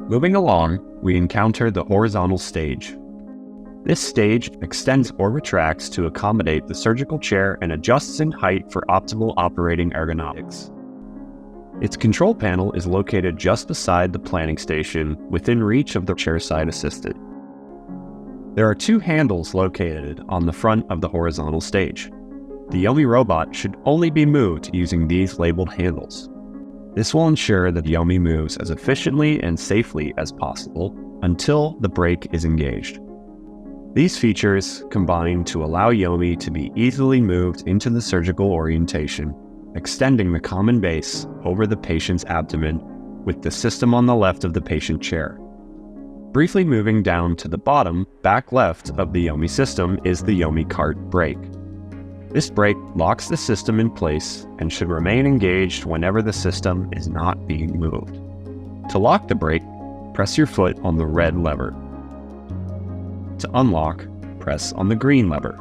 Moving along, we encounter the horizontal stage. This stage extends or retracts to accommodate the surgical chair and adjusts in height for optimal operating ergonomics. Its control panel is located just beside the planning station, within reach of the chairside assistant. There are two handles located on the front of the horizontal stage. The Yomi robot should only be moved using these labeled handles. This will ensure that Yomi moves as efficiently and safely as possible until the brake is engaged. These features combine to allow Yomi to be easily moved into the surgical orientation, extending the common base over the patient's abdomen with the system on the left of the patient chair. Briefly moving down to the bottom, back left of the Yomi system is the Yomi cart brake. This brake locks the system in place and should remain engaged whenever the system is not being moved. To lock the brake, press your foot on the red lever. To unlock, press on the green lever.